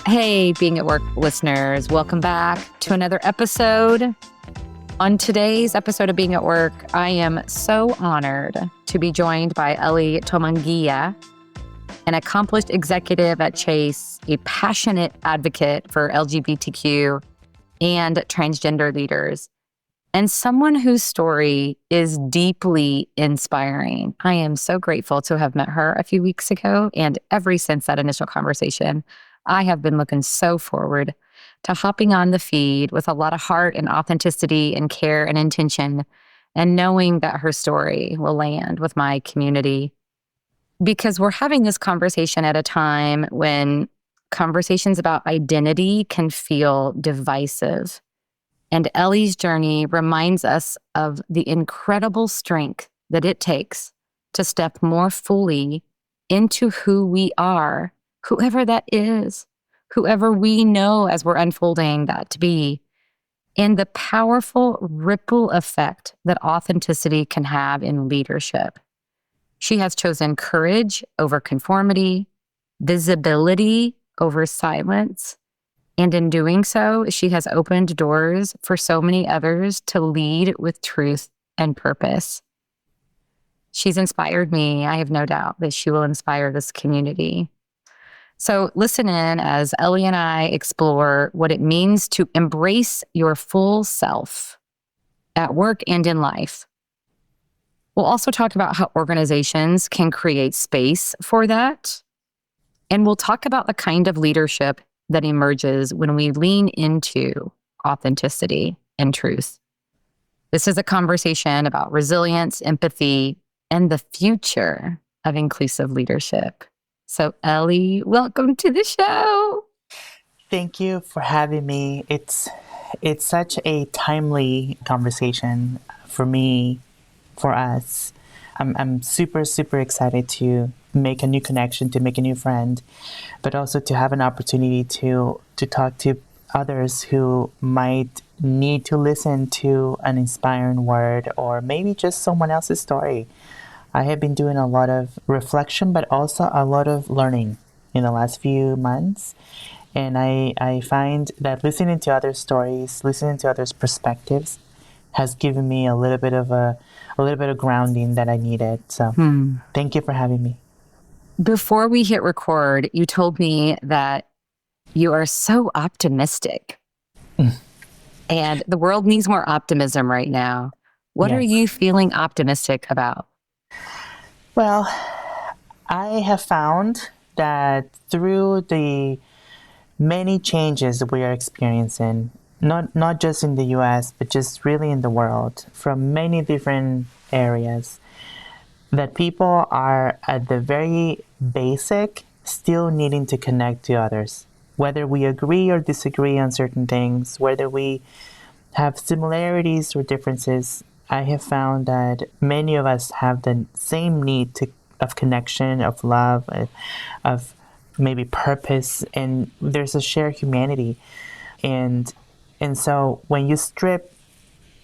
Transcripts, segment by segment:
Hey, Being at Work listeners, welcome back to another episode. On today's episode of Being at Work, I am so honored to be joined by Ellie Tomanguilla, an accomplished executive at Chase, a passionate advocate for LGBTQ and transgender leaders, and someone whose story is deeply inspiring. I am so grateful to have met her a few weeks ago, and ever since that initial conversation, I have been looking so forward to hopping on the feed with a lot of heart and authenticity and care and intention, and knowing that her story will land with my community. Because we're having this conversation at a time when conversations about identity can feel divisive. And Ellie's journey reminds us of the incredible strength that it takes to step more fully into who we are, whoever that is, whoever we know as we're unfolding that to be, and the powerful ripple effect that authenticity can have in leadership. She has chosen courage over conformity, visibility over silence, and in doing so, she has opened doors for so many others to lead with truth and purpose. She's inspired me. I have no doubt that she will inspire this community. So listen in as Ellie and I explore what it means to embrace your full self at work and in life. We'll also talk about how organizations can create space for that. And we'll talk about the kind of leadership that emerges when we lean into authenticity and truth. This is a conversation about resilience, empathy, and the future of inclusive leadership. So Ellie, welcome to the show. Thank you for having me. It's such a timely conversation for me, for us. I'm super, super excited to make a new connection, to make a new friend, but also to have an opportunity to talk to others who might need to listen to an inspiring word or maybe just someone else's story. I have been doing a lot of reflection, but also a lot of learning in the last few months. And I find that listening to other stories, listening to others' perspectives has given me a little bit of grounding that I needed. So Thank you for having me. Before we hit record, you told me that you are so optimistic. And the world needs more optimism right now. What are you feeling optimistic about? Well, I have found that through the many changes that we are experiencing, not just in the US, but just really in the world, from many different areas, that people are at the very basic still needing to connect to others. Whether we agree or disagree on certain things, whether we have similarities or differences, I have found that many of us have the same need of connection, of love, of maybe purpose, and there's a shared humanity. And so when you strip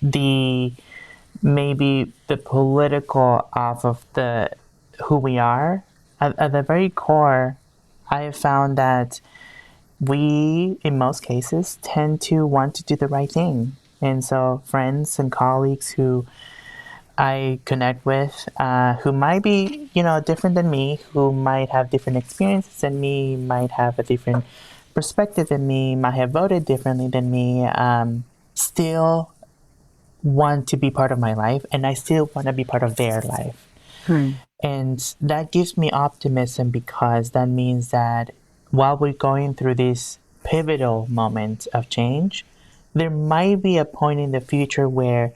maybe the political off of who we are, at the very core, I have found that we, in most cases, tend to want to do the right thing. And so friends and colleagues who I connect with, who might be, different than me, who might have different experiences than me, might have a different perspective than me, might have voted differently than me, still want to be part of my life, and I still want to be part of their life. And that gives me optimism, because that means that while we're going through this pivotal moment of change, there might be a point in the future where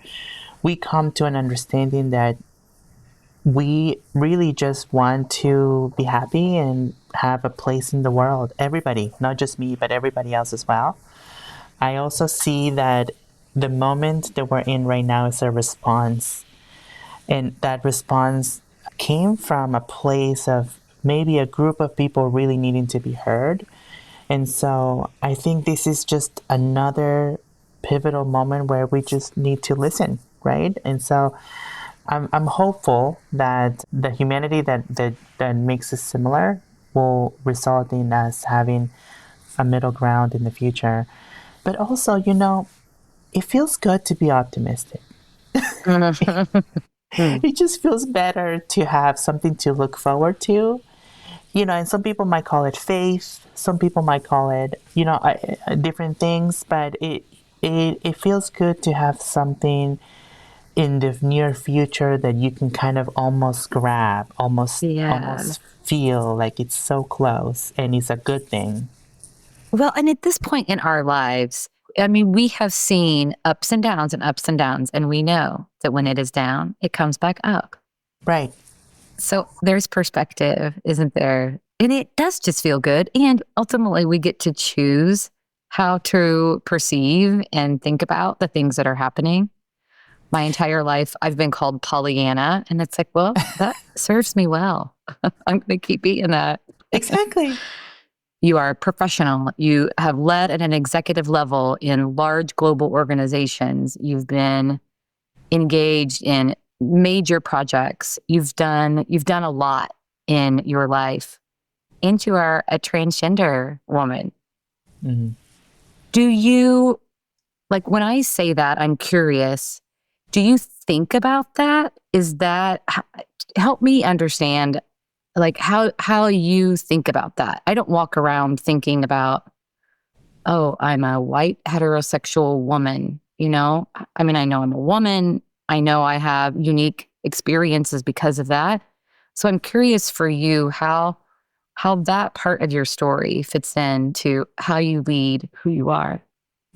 we come to an understanding that we really just want to be happy and have a place in the world. Everybody, not just me, but everybody else as well. I also see that the moment that we're in right now is a response. And that response came from a place of maybe a group of people really needing to be heard. And so I think this is just another pivotal moment where we just need to listen, right? And so I'm hopeful that the humanity that makes us similar will result in us having a middle ground in the future. But also, it feels good to be optimistic. It just feels better to have something to look forward to. And some people might call it faith. Some people might call it, different things. But it feels good to have something in the near future that you can kind of almost grab, almost feel like it's so close, and it's a good thing. Well, and at this point in our lives, I mean, we have seen ups and downs and ups and downs, and we know that when it is down, it comes back up. Right. So there's perspective, isn't there? And it does just feel good. And ultimately, we get to choose how to perceive and think about the things that are happening. My entire life, I've been called Pollyanna, and it's like, well, that serves me well. I'm going to keep eating that. Exactly. You are a professional. You have led at an executive level in large global organizations. You've been engaged in major projects. You've done a lot in your life. And you are a transgender woman. Mm-hmm. Do you, like, when I say that, I'm curious, do you think about that? Help me understand, like, how you think about that. I don't walk around thinking about, oh, I'm a white heterosexual woman, I mean, I know I'm a woman. I know I have unique experiences because of that. So I'm curious for you how that part of your story fits into how you lead who you are.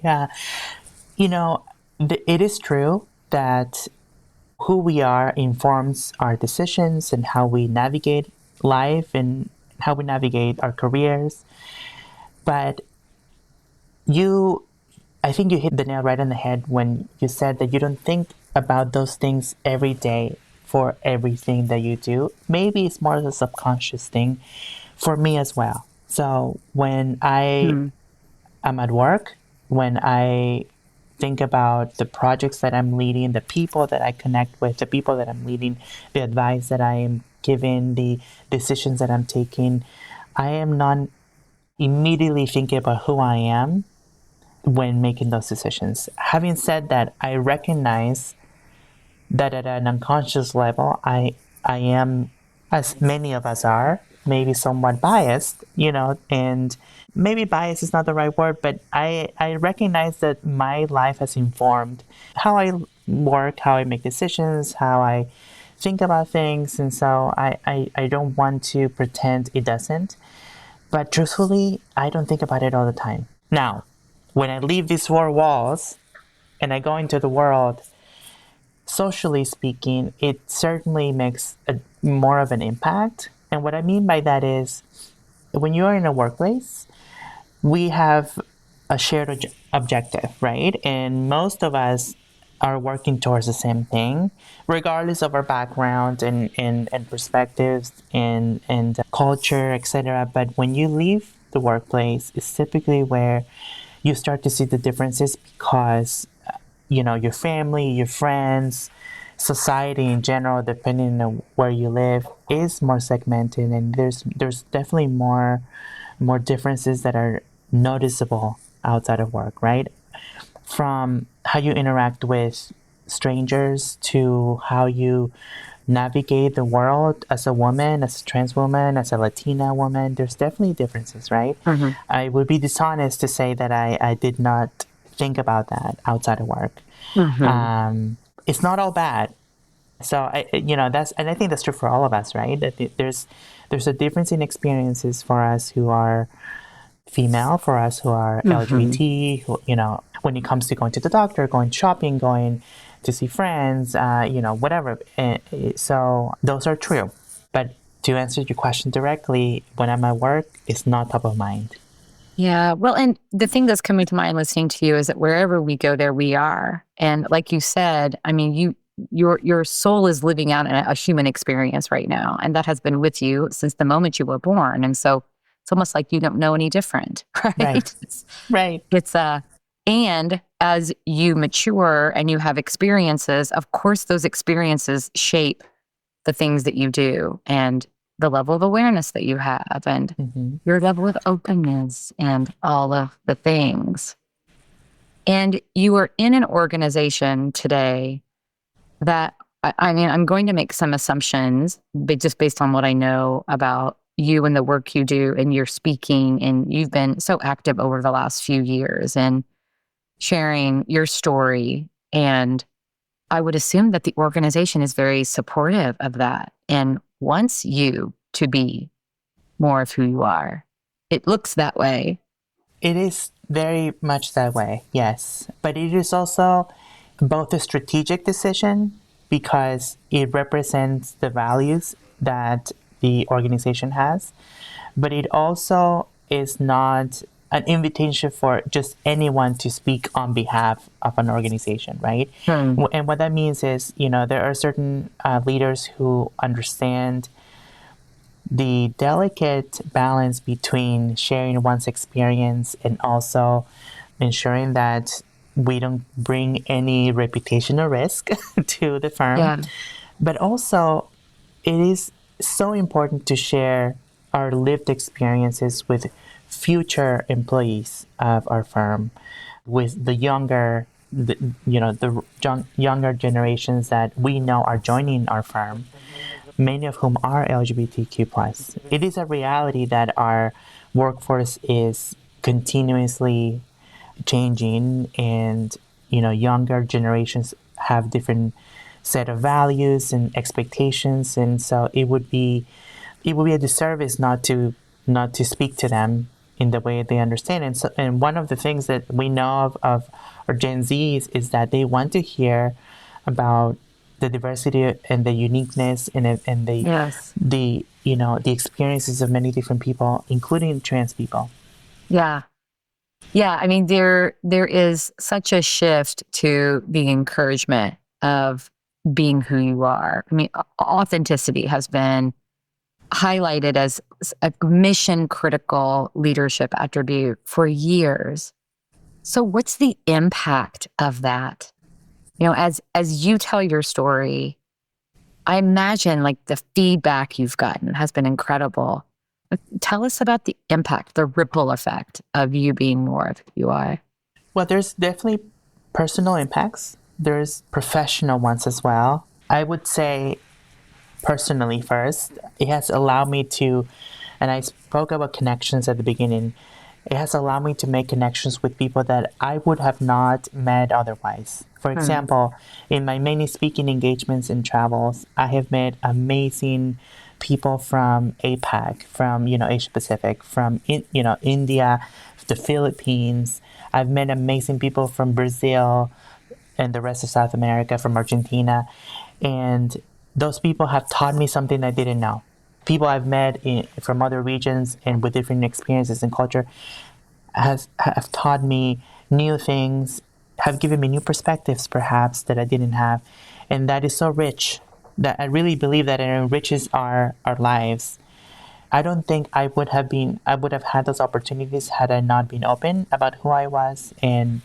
Yeah. It is true that who we are informs our decisions and how we navigate life and how we navigate our careers. But I think you hit the nail right on the head when you said that you don't think about those things every day for everything that you do. Maybe it's more of a subconscious thing for me as well. So when I am at work, when I think about the projects that I'm leading, the people that I connect with, the people that I'm leading, the advice that I am giving, the decisions that I'm taking, I am not immediately thinking about who I am when making those decisions. Having said that, I recognize that at an unconscious level, I am, as many of us are, maybe somewhat biased, and maybe bias is not the right word, but I recognize that my life has informed how I work, how I make decisions, how I think about things. And so I don't want to pretend it doesn't. But truthfully, I don't think about it all the time. Now, when I leave these four walls and I go into the world, socially speaking, it certainly makes more of an impact. And what I mean by that is, when you are in a workplace, we have a shared objective, right? And most of us are working towards the same thing, regardless of our background and perspectives and culture, etc. But when you leave the workplace, it's typically where you start to see the differences because, your family, your friends, society in general, depending on where you live, is more segmented, and there's definitely more differences that are noticeable outside of work, right? From how you interact with strangers to how you navigate the world as a woman, as a trans woman, as a Latina woman, there's definitely differences, right? Mm-hmm. I would be dishonest to say that I did not think about that outside of work. Mm-hmm. It's not all bad. So I think that's true for all of us, right? That there's a difference in experiences for us who are female, for us who are LGBT, who, when it comes to going to the doctor, going shopping, going to see friends, whatever. So those are true. But to answer your question directly, when I'm at work, it's not top of mind. Yeah. Well, and the thing that's coming to mind listening to you is that wherever we go, there we are. And like you said, I mean, your soul is living out a human experience right now. And that has been with you since the moment you were born. And so it's almost like you don't know any different, right? Right. It's and as you mature and you have experiences, of course, those experiences shape the things that you do. And the level of awareness that you have and your level of openness and all of the things. And you are in an organization today that, I mean, I'm going to make some assumptions, but just based on what I know about you and the work you do and your speaking, and you've been so active over the last few years and sharing your story. And I would assume that the organization is very supportive of that and wants you to be more of who you are. It looks that way. It is very much that way, yes. But it is also both a strategic decision because it represents the values that the organization has, but it also is not an invitation for just anyone to speak on behalf of an organization, right? And what that means is, there are certain leaders who understand the delicate balance between sharing one's experience and also ensuring that we don't bring any reputational risk to the firm. Yeah. But also, it is so important to share our lived experiences with future employees of our firm, with the younger generations that we know are joining our firm, many of whom are LGBTQ+. It is a reality that our workforce is continuously changing, and younger generations have different set of values and expectations, and so it would be a disservice not to speak to them in the way they understand. And one of the things that we know of our Gen Zs is that they want to hear about the diversity and the uniqueness and the Yes. the experiences of many different people, including trans people. Yeah. Yeah. I mean, there is such a shift to the encouragement of being who you are. I mean, authenticity has been highlighted as a mission critical leadership attribute for years. So what's the impact of that? As you tell your story, I imagine like the feedback you've gotten has been incredible. Tell us about the impact, the ripple effect of you being more of who you are. Well, there's definitely personal impacts. There's professional ones as well. I would say personally first, it has allowed me to, and I spoke about connections at the beginning, it has allowed me to make connections with people that I would have not met otherwise. For example, in my many speaking engagements and travels, I have met amazing people from APAC, from Asia Pacific, from India, the Philippines. I've met amazing people from Brazil and the rest of South America, from Argentina, and those people have taught me something I didn't know. People I've met from other regions and with different experiences and culture have taught me new things, have given me new perspectives perhaps that I didn't have. And that is so rich, that I really believe that it enriches our lives. I don't think I would have had those opportunities had I not been open about who I was, and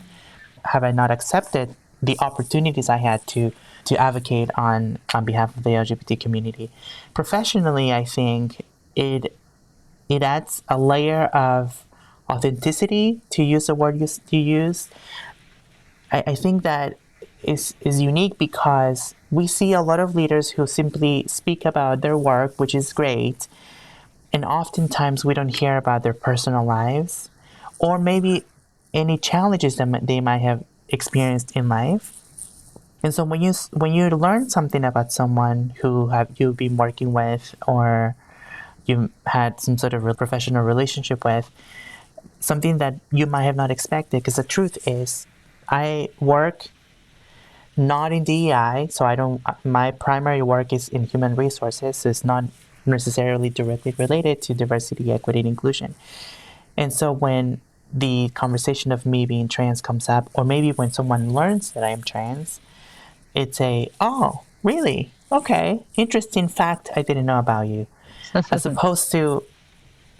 have I not accepted the opportunities I had to advocate on behalf of the LGBT community. Professionally, I think it adds a layer of authenticity, to use the word you used. I think that is unique because we see a lot of leaders who simply speak about their work, which is great, and oftentimes we don't hear about their personal lives or maybe any challenges that they might have experienced in life. And so when you learn something about someone who you've been working with or you had some sort of professional relationship with, something that you might have not expected, because the truth is, I work not in DEI, so my primary work is in human resources, so it's not necessarily directly related to diversity, equity, and inclusion. And so when the conversation of me being trans comes up, or maybe when someone learns that I am trans, it's oh, really? Okay, interesting fact I didn't know about you. As opposed to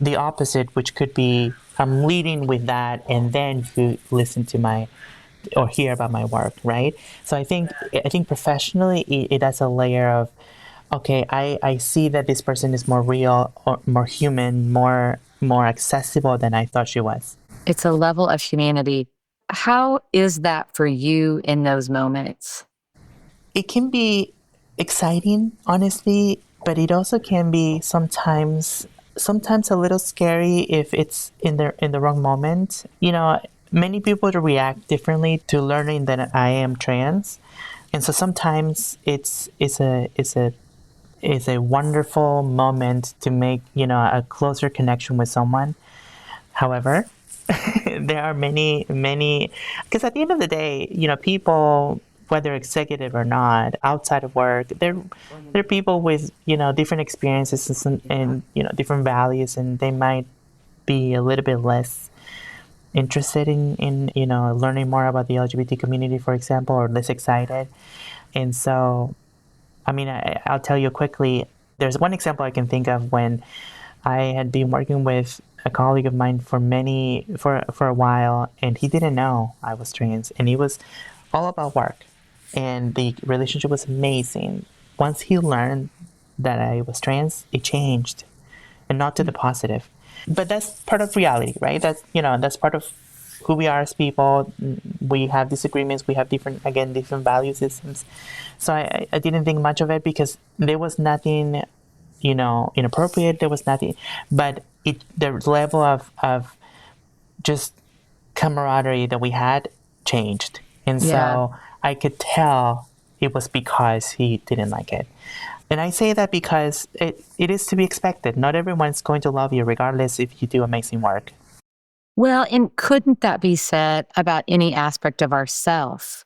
the opposite, which could be I'm leading with that, and then you listen to or hear about my work, right? So I think professionally it adds a layer okay, I see that this person is more real or more human, more accessible than I thought she was. It's a level of humanity. How is that for you in those moments? It can be exciting, honestly, but it also can be sometimes a little scary if it's in the wrong moment. You know, many people react differently to learning that I am trans. And so sometimes it's a wonderful moment to make, you know, a closer connection with someone. However, there are many, because at the end of the day, you know, people, whether executive or not, outside of work, they're people with, you know, different experiences and you know, different values, and they might be a little bit less interested in you know, learning more about the LGBT community, for example, or less excited. And so, I mean, I'll tell you quickly. There's one example I can think of when I had been working with a colleague of mine for a while, and he didn't know I was trans, and it was all about work, and the relationship was amazing. Once he learned that I was trans, it changed, and not to the positive. But that's part of reality, right? That's, you know, that's part of who we are as people. We have disagreements. We have different value systems. So I didn't think much of it because there was nothing, you know, inappropriate. There was nothing, but the level of just camaraderie that we had changed. And Yeah. so I could tell it was because he didn't like it. And I say that because it is to be expected. Not everyone's going to love you regardless if you do amazing work. Well, and couldn't that be said about any aspect of ourself?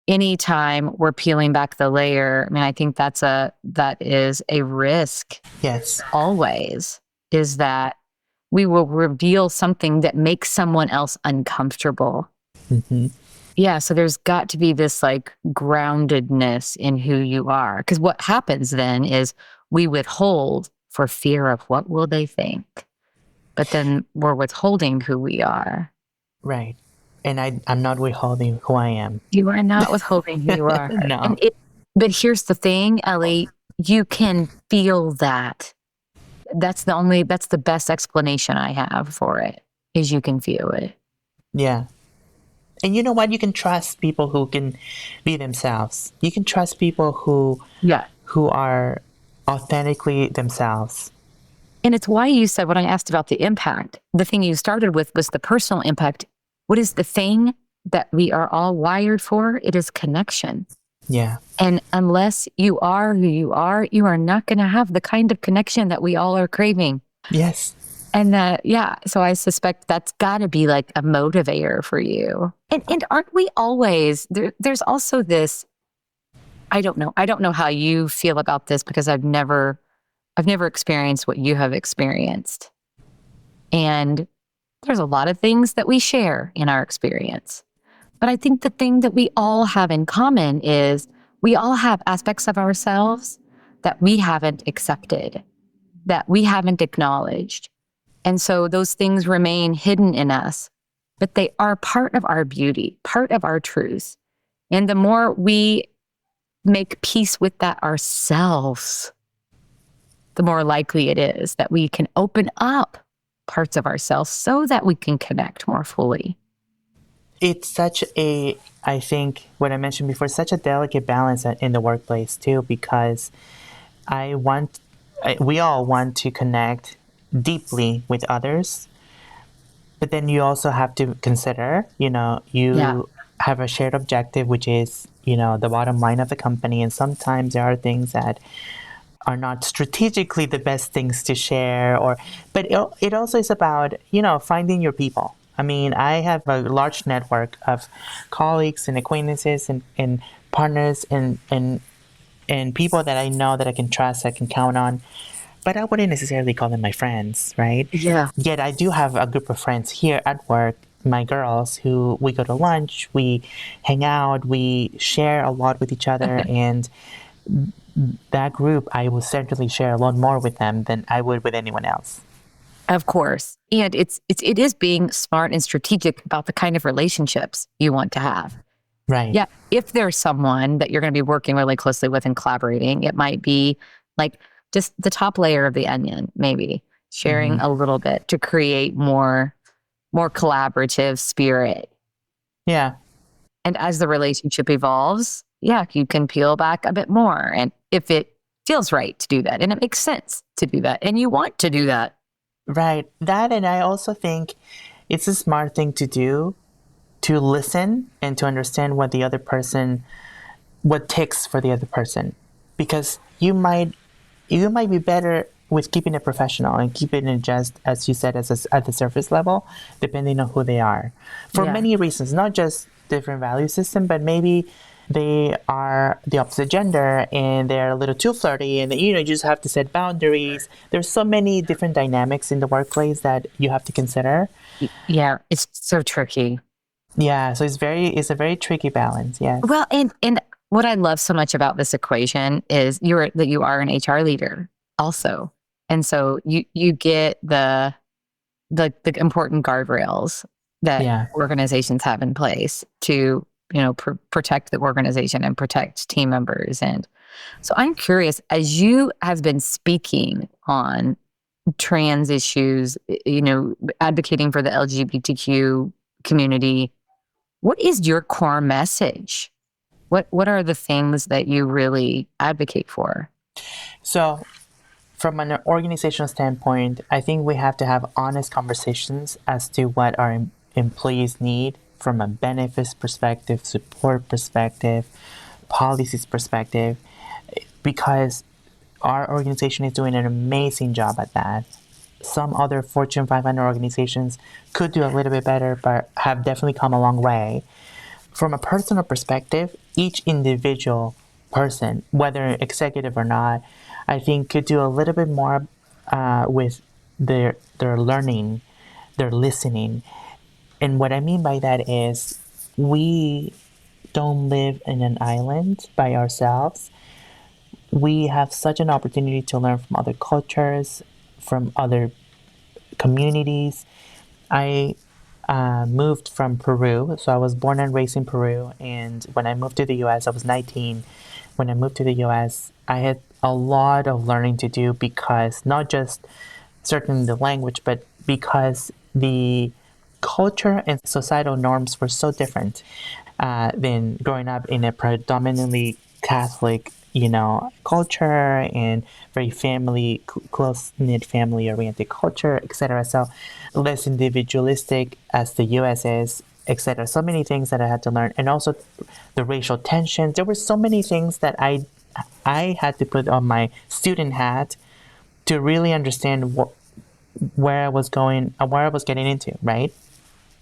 Anytime we're peeling back the layer, I mean, I think that is a risk Yes. always, is that we will reveal something that makes someone else uncomfortable. Mm-hmm. Yeah, so there's got to be this like groundedness in who you are. Because what happens then is we withhold for fear of what will they think. But then we're withholding who we are. Right. And I'm not withholding who I am. You are not withholding who you are. No. But here's the thing, Ellie, you can feel that. That's the best explanation I have for it, is you can feel it. Yeah. And you know what? You can trust people who can be themselves. You can trust people who are authentically themselves. And it's why you said, when I asked about the impact, the thing you started with was the personal impact. What is the thing that we are all wired for? It is connection. Yeah. And unless you are who you are not going to have the kind of connection that we all are craving. Yes. And so I suspect that's got to be like a motivator for you. And aren't we always, there's also this, I don't know how you feel about this, because I've never experienced what you have experienced. And there's a lot of things that we share in our experience. But I think the thing that we all have in common is we all have aspects of ourselves that we haven't accepted, that we haven't acknowledged. And so those things remain hidden in us, but they are part of our beauty, part of our truth. And the more we make peace with that ourselves, the more likely it is that we can open up parts of ourselves so that we can connect more fully. It's I think what I mentioned before, such a delicate balance in the workplace too, because we all want to connect deeply with others, but then you also have to consider, you know, have a shared objective, which is, you know, the bottom line of the company. And sometimes there are things that are not strategically the best things to share, but it also is about, you know, finding your people. I mean, I have a large network of colleagues and acquaintances and partners and people that I know that I can trust, I can count on. But I wouldn't necessarily call them my friends, right? Yeah. Yet I do have a group of friends here at work, my girls, who we go to lunch, we hang out, we share a lot with each other. And that group, I will certainly share a lot more with them than I would with anyone else. Of course. And it is being smart and strategic about the kind of relationships you want to have. Right. Yeah. If there's someone that you're going to be working really closely with and collaborating, it might be like just the top layer of the onion, maybe sharing Hmm. a little bit to create more collaborative spirit. Yeah. And as the relationship evolves, yeah, you can peel back a bit more. And if it feels right to do that and it makes sense to do that and you want to do that. Right. That, and I also think it's a smart thing to do, to listen and to understand what the other person, what ticks for the other person, because you might be better with keeping it professional and keeping it just, as you said, at the surface level, depending on who they are, for Yeah. many reasons, not just different value system, but maybe they are the opposite gender and they're a little too flirty, and you just have to set boundaries. There's so many different dynamics in the workplace that you have to consider. Yeah. It's so tricky. Yeah, so it's a very tricky balance. Yes. Well, and what I love so much about this equation is that you are an HR leader also. And so you get the important guardrails that Yeah. organizations have in place to, protect the organization and protect team members. And so I'm curious, as you have been speaking on trans issues, advocating for the LGBTQ community, what is your core message? What are the things that you really advocate for? So, from an organizational standpoint, I think we have to have honest conversations as to what our employees need from a benefits perspective, support perspective, policies perspective, because our organization is doing an amazing job at that. Some other Fortune 500 organizations could do a little bit better, but have definitely come a long way. From a personal perspective, each individual person, whether executive or not, I think could do a little bit more with their learning, their listening. And what I mean by that is we don't live in an island by ourselves. We have such an opportunity to learn from other cultures, from other communities. I moved from Peru. So I was born and raised in Peru. And when I moved to the US, I was 19. When I moved to the US, I had a lot of learning to do, because not just certainly the language, but because the culture and societal norms were so different than growing up in a predominantly Catholic, culture, and very family, close knit, family oriented culture, etc. So less individualistic as the U.S. is, etc. So many things that I had to learn, and also the racial tensions. There were so many things that I had to put on my student hat to really understand where I was going, where I was getting into, right?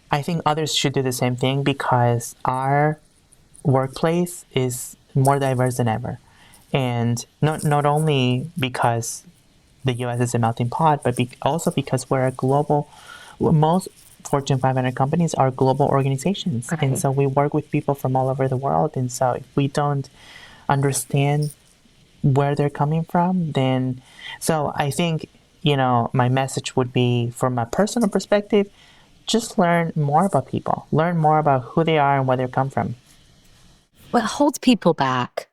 I think others should do the same thing, because our workplace is more diverse than ever. And not only because the US is a melting pot, but also because we're a global, most Fortune 500 companies are global organizations. Right. And so we work with people from all over the world. And so if we don't understand where they're coming from, then, so I think, my message would be, from a personal perspective, just learn more about people, learn more about who they are and where they come from. What holds people back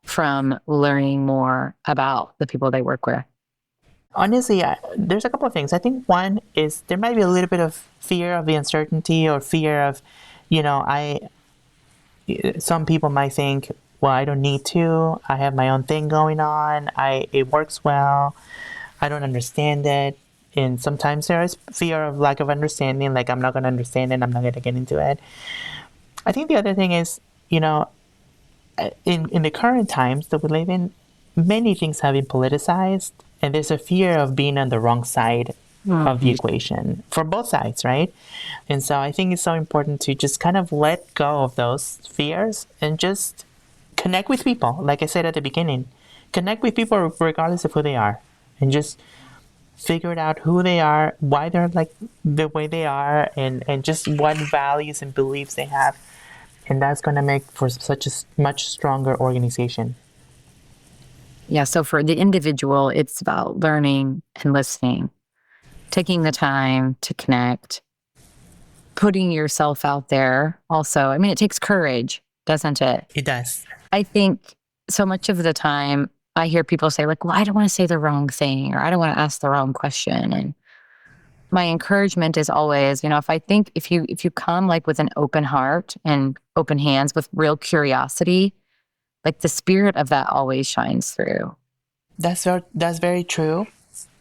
from learning more about the people they work with? Honestly, there's a couple of things. I think one is there might be a little bit of fear of the uncertainty, or fear of, I some people might think, well, I don't need to. I have my own thing going on. It works well. I don't understand it. And sometimes there is fear of lack of understanding, like I'm not going to understand it, I'm not going to get into it. I think the other thing is, in the current times that we live in, many things have been politicized, and there's a fear of being on the wrong side of the equation for both sides, right? And so I think it's so important to just kind of let go of those fears and just connect with people. Like I said at the beginning, connect with people regardless of who they are, and just figure it out who they are, why they're like the way they are, and just what values and beliefs they have. And that's going to make for such a much stronger organization. Yeah. So for the individual, it's about learning and listening, taking the time to connect, putting yourself out there. Also, I mean, it takes courage doesn't it? It does. I think so much of the time I hear people say like, well, I don't want to say the wrong thing or I don't want to ask the wrong question. And my encouragement is always, if you come like with an open heart and open hands with real curiosity, like the spirit of that always shines through. That's very true.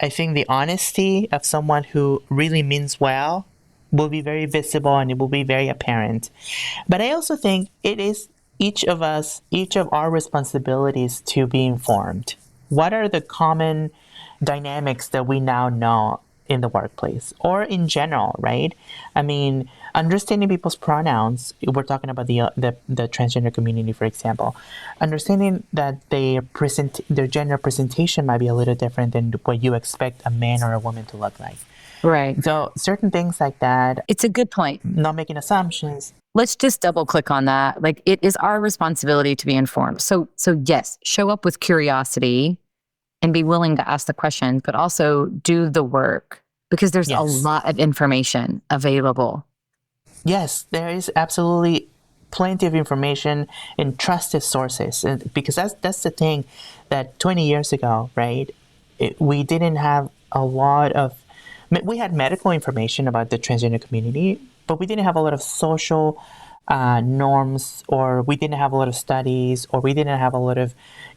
I think the honesty of someone who really means well will be very visible and it will be very apparent. But I also think it is each of our responsibilities to be informed. What are the common dynamics that we now know in the workplace or in general, right? I mean, understanding people's pronouns. We're talking about the transgender community, for example. Understanding that their gender presentation might be a little different than what you expect a man or a woman to look like. Right. So certain things like that. It's a good point. Not making assumptions. Let's just double click on that. Like it is our responsibility to be informed. So yes, show up with curiosity and be willing to ask the questions, but also do the work because there's a lot of information available. Yes, there is absolutely plenty of information in trusted sources. And because that's the thing that 20 years ago, right, we didn't have a lot of, we had medical information about the transgender community, but we didn't have a lot of social norms, or we didn't have a lot of studies, or we didn't have a lot of,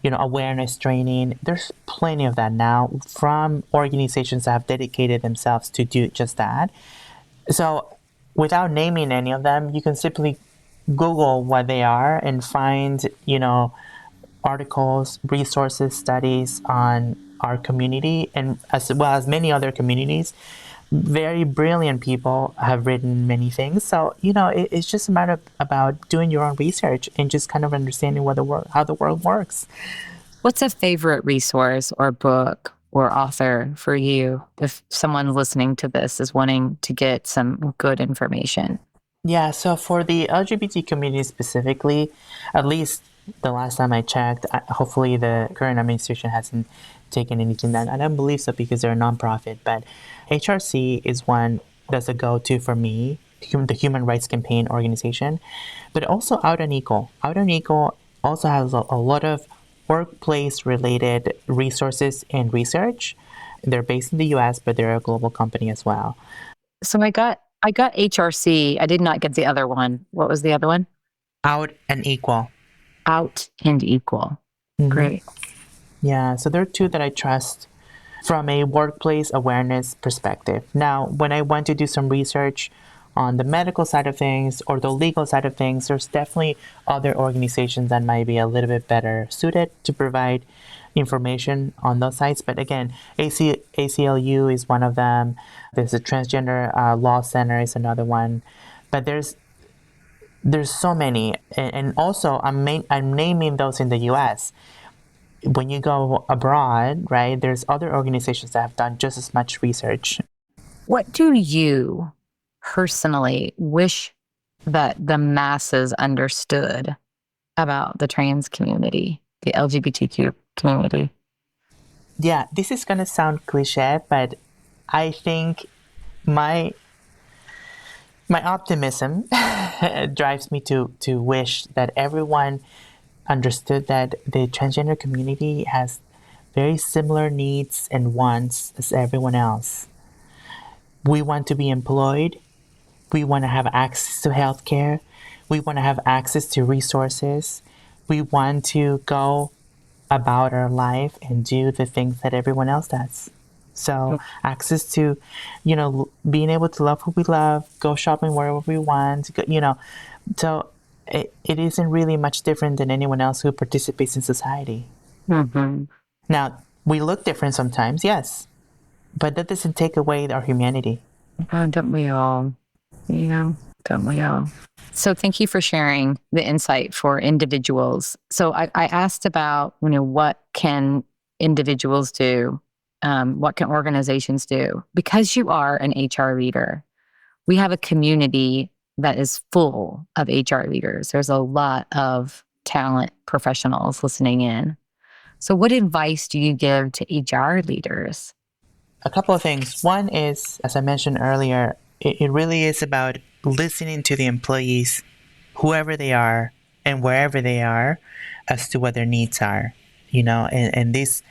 awareness training. There's plenty of that now from organizations that have dedicated themselves to do just that. So without naming any of them, you can simply Google what they are and find, articles, resources, studies on our community, and as well as many other communities. Very brilliant people have written many things. So, it's just a matter about doing your own research and just kind of understanding how the world works. What's a favorite resource or book or author for you if someone listening to this is wanting to get some good information? Yeah, so for the LGBT community specifically, at least the last time I checked, hopefully the current administration hasn't taken anything down. I don't believe so because they're a nonprofit, but HRC is one that's a go-to for me, the Human Rights Campaign organization, but also Out and Equal. Out and Equal also has a lot of workplace-related resources and research. They're based in the US, but they're a global company as well. So I got HRC. I did not get the other one. What was the other one? Out and Equal. Out and Equal. Mm-hmm. Great. Yeah, so there are two that I trust from a workplace awareness perspective. Now, when I went to do some research on the medical side of things or the legal side of things, there's definitely other organizations that might be a little bit better suited to provide information on those sites. But again, ACLU is one of them. There's a Transgender Law Center is another one. But there's so many. And also, I'm naming those in the US. When you go abroad, right, there's other organizations that have done just as much research. What do you personally wish that the masses understood about the trans community, the LGBTQ community? Yeah, this is going to sound cliche, but I think my optimism drives me to wish that everyone understood that the transgender community has very similar needs and wants as everyone else. We want to be employed. We want to have access to healthcare. We want to have access to resources. We want to go about our life and do the things that everyone else does. So access to, being able to love who we love, go shopping wherever we want, so it isn't really much different than anyone else who participates in society. Mm-hmm. Now, we look different sometimes, yes, but that doesn't take away our humanity. Don't we all? Don't we all? So thank you for sharing the insight for individuals. So I asked about, what can individuals do? What can organizations do? Because you are an HR leader, we have a community that is full of HR leaders. There's a lot of talent professionals listening in. So what advice do you give to HR leaders? A couple of things. One is, as I mentioned earlier, it really is about listening to the employees, whoever they are, and wherever they are as to what their needs are, and these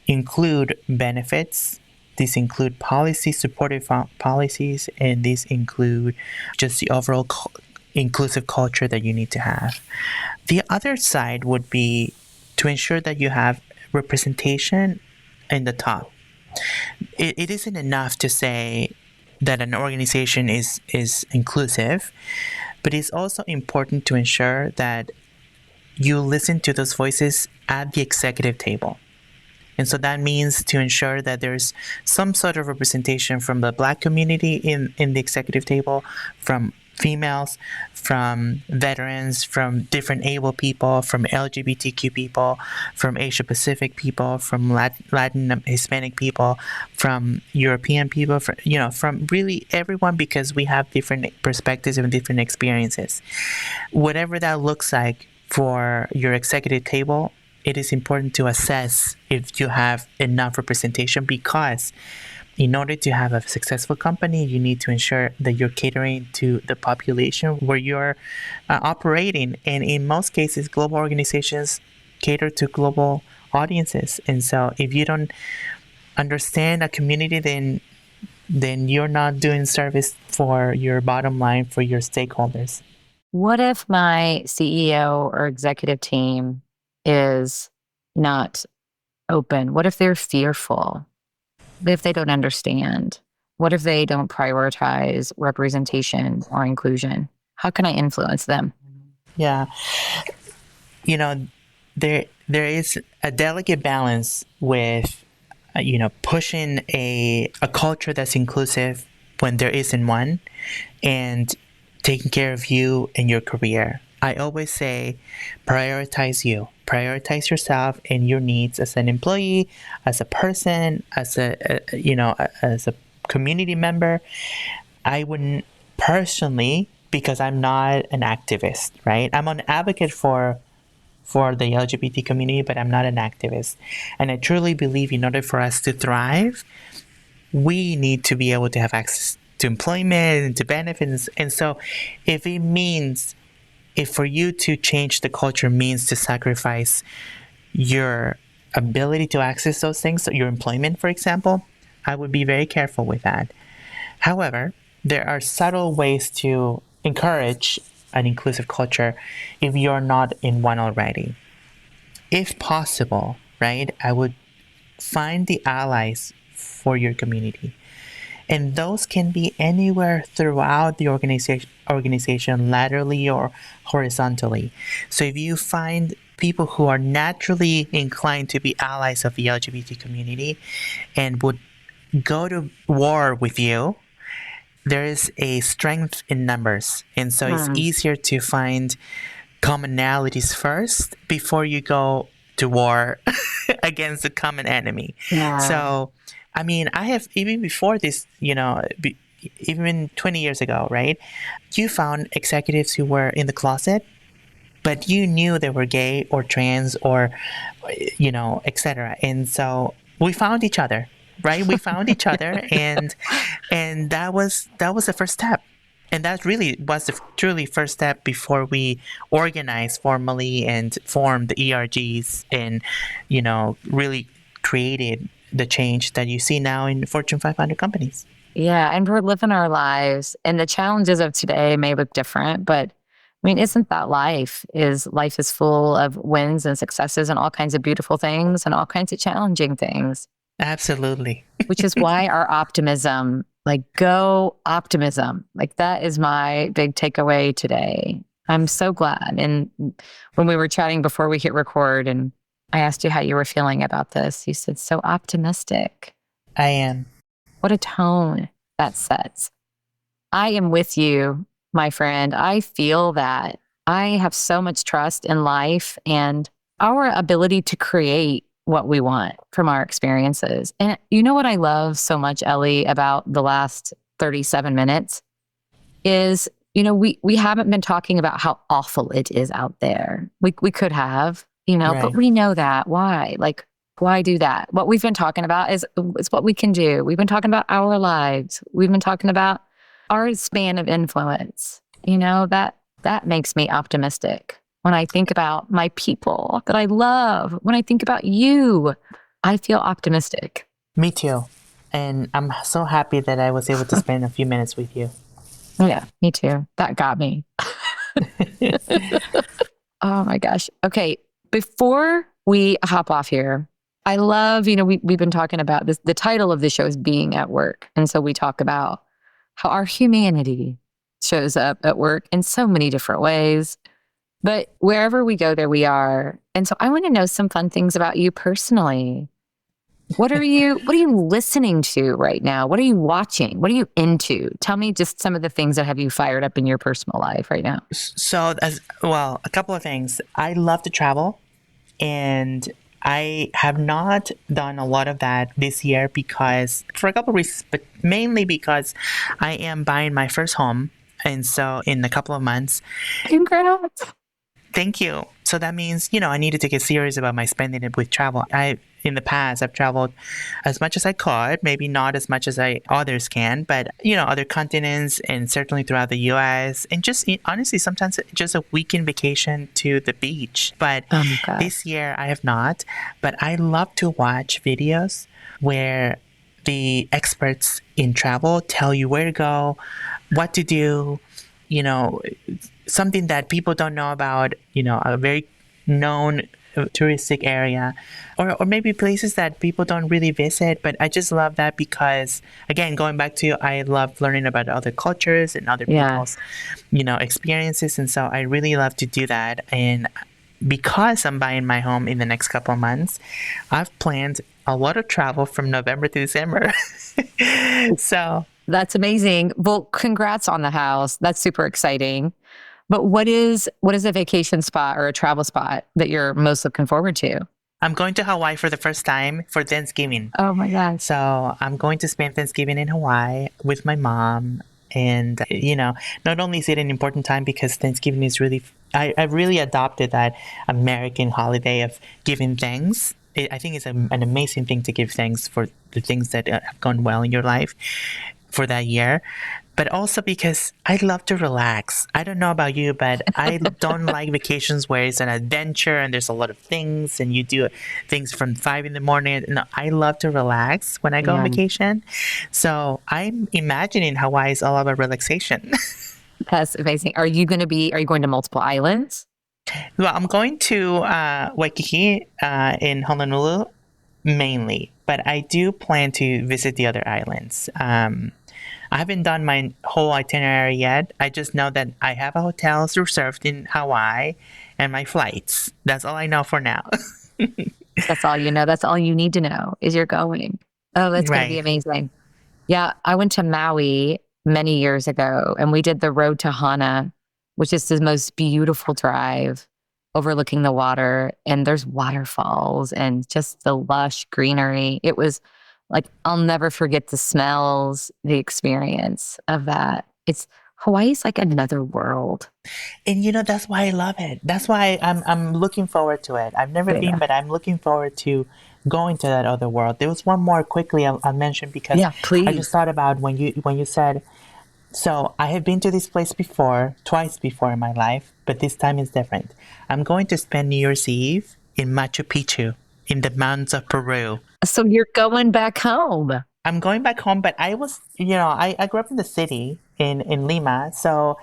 include benefits. These include policies, supportive policies, and these include just the overall inclusive culture that you need to have. The other side would be to ensure that you have representation in the top. It isn't enough to say that an organization is inclusive, but it's also important to ensure that you listen to those voices at the executive table. And so that means to ensure that there's some sort of representation from the Black community in the executive table, from females, from veterans, from different able people, from LGBTQ people, from Asia Pacific people, from Latin Hispanic people, from European people, from really everyone, because we have different perspectives and different experiences. Whatever that looks like for your executive table, it is important to assess if you have enough representation, because in order to have a successful company, you need to ensure that you're catering to the population where you're operating. And in most cases, global organizations cater to global audiences. And so if you don't understand a community, then you're not doing service for your bottom line, for your stakeholders. What if my CEO or executive team is not open? What if they're fearful? What if they don't understand? What if they don't prioritize representation or inclusion? How can I influence them? Yeah. There is a delicate balance with, pushing a culture that's inclusive when there isn't one, and taking care of you and your career. I always say, prioritize you. Prioritize yourself and your needs as an employee, as a person, as as a community member. I wouldn't personally, because I'm not an activist, right? I'm an advocate for the LGBT community, but I'm not an activist. And I truly believe in order for us to thrive, we need to be able to have access to employment and to benefits. And so if for you to change the culture means to sacrifice your ability to access those things, so your employment, for example, I would be very careful with that. However, there are subtle ways to encourage an inclusive culture if you're not in one already. If possible, right, I would find the allies for your community. And those can be anywhere throughout the organization, laterally or horizontally. So if you find people who are naturally inclined to be allies of the LGBT community and would go to war with you, there is a strength in numbers. And so it's easier to find commonalities first before you go to war against the common enemy. Yeah. So I have, even before this, even 20 years ago, right? You found executives who were in the closet, but you knew they were gay or trans or, etc. And so we found each other, right? We found each other, and that was the first step. And that really was the truly first step before we organized formally and formed the ERGs and, really created the change that you see now in Fortune 500 companies. Yeah, and we're living our lives, and the challenges of today may look different, but isn't that life? Life is full of wins and successes and all kinds of beautiful things and all kinds of challenging things. Absolutely. Which is why our optimism, go optimism. That is my big takeaway today. I'm so glad. And when we were chatting before we hit record and I asked you how you were feeling about this, you said, so optimistic. I am. What a tone that sets. I am with you, my friend. I feel that. I have so much trust in life and our ability to create what we want from our experiences. And you know what I love so much, Ellie, about the last 37 minutes is, we haven't been talking about how awful it is out there. We could have, right. But we know that. Why? Why do that? What we've been talking about is what we can do. We've been talking about our lives. We've been talking about our span of influence. That makes me optimistic. when I think about my people that I love, when I think about you, I feel optimistic. Me too. And I'm so happy that I was able to spend a few minutes with you. Yeah, me too. That got me. Oh my gosh. Okay. Before we hop off here, I love, we've been talking about this. The title of the show is Being at Work. And so we talk about how our humanity shows up at work in so many different ways. But wherever we go, there we are. And so I want to know some fun things about you personally. What are you listening to right now? What are you watching? What are you into? Tell me just some of the things that have you fired up in your personal life right now. So, a couple of things. I love to travel, and I have not done a lot of that this year because, for a couple of reasons, but mainly because I am buying my first home. And so in a couple of months. Congrats. Thank you. So that means, I needed to get serious about my spending it with travel. In the past, I've traveled as much as I could, maybe not as much as others can, but, other continents and certainly throughout the U.S. and just honestly, sometimes just a weekend vacation to the beach. But this year I have not, but I love to watch videos where the experts in travel tell you where to go, what to do, something that people don't know about, a very known touristic area or maybe places that people don't really visit. But I just love that because, again, going back to, I love learning about other cultures and other people's, experiences. And so I really love to do that. And because I'm buying my home in the next couple of months, I've planned a lot of travel from November to December. So that's amazing. Well, congrats on the house. That's super exciting. But what is a vacation spot or a travel spot that you're most looking forward to? I'm going to Hawaii for the first time for Thanksgiving. Oh my gosh. So I'm going to spend Thanksgiving in Hawaii with my mom. And, not only is it an important time because Thanksgiving is really, I've really adopted that American holiday of giving thanks. I think it's an amazing thing to give thanks for the things that have gone well in your life for that year. But also because I love to relax. I don't know about you, but I don't like vacations where it's an adventure and there's a lot of things and you do things from 5 a.m. No, I love to relax when I go on vacation. So I'm imagining Hawaii is all about relaxation. That's amazing. Are you going to multiple islands? Well, I'm going to Waikiki in Honolulu mainly, but I do plan to visit the other islands. I haven't done my whole itinerary yet. I just know that I have a hotel reserved in Hawaii and my flights. That's all I know for now. That's all you know. That's all you need to know is you're going. Oh, that's going to be amazing. Yeah, I went to Maui many years ago and we did the road to Hana, which is the most beautiful drive overlooking the water. And there's waterfalls and just the lush greenery. It was like, I'll never forget the smells, the experience of that. Hawaii's like another world. And that's why I love it. That's why I'm looking forward to it. I've never been, but I'm looking forward to going to that other world. There was one more quickly I'll mention because I just thought about when you said, so I have been to this place twice before in my life, but this time is different. I'm going to spend New Year's Eve in Machu Picchu in the mountains of Peru. So you're going back home. I'm going back home, but I was, I grew up in the city in Lima. So,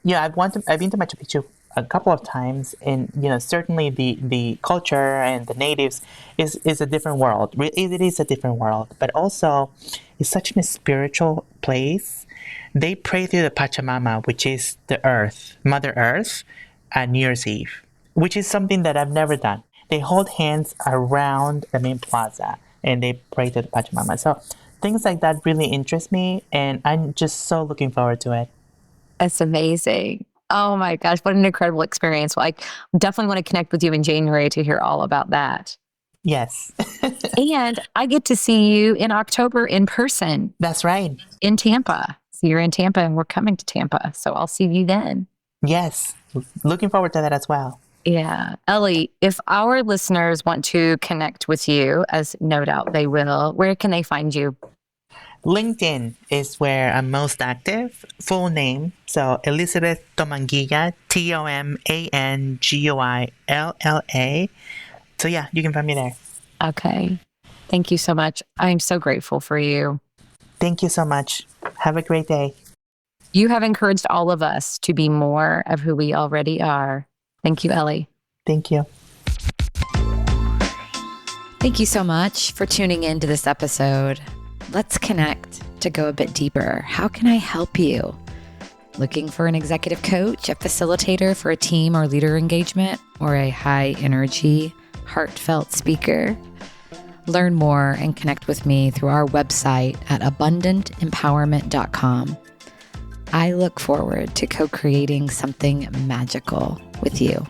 I've been to Machu Picchu a couple of times. And, certainly the culture and the natives is a different world. It is a different world, but also it's such a spiritual place. They pray to the Pachamama, which is the earth, Mother Earth, at New Year's Eve, which is something that I've never done. They hold hands around the main plaza and they pray to the Pachamama. So things like that really interest me and I'm just so looking forward to it. That's amazing. Oh my gosh, what an incredible experience. Well, I definitely want to connect with you in January to hear all about that. Yes. And I get to see you in October in person. That's right. In Tampa. So you're in Tampa and we're coming to Tampa. So I'll see you then. Yes. Looking forward to that as well. Yeah. Ellie, if our listeners want to connect with you, as no doubt they will, where can they find you? LinkedIn is where I'm most active. Full name. So Elizabeth Tomanguilla, Tomanguilla. So yeah, you can find me there. Okay. Thank you so much. I'm so grateful for you. Thank you so much. Have a great day. You have encouraged all of us to be more of who we already are. Thank you, Ellie. Thank you. Thank you so much for tuning in to this episode. Let's connect to go a bit deeper. How can I help you? Looking for an executive coach, a facilitator for a team or leader engagement, or a high energy, heartfelt speaker? Learn more and connect with me through our website at abundantempowerment.com. I look forward to co-creating something magical with you.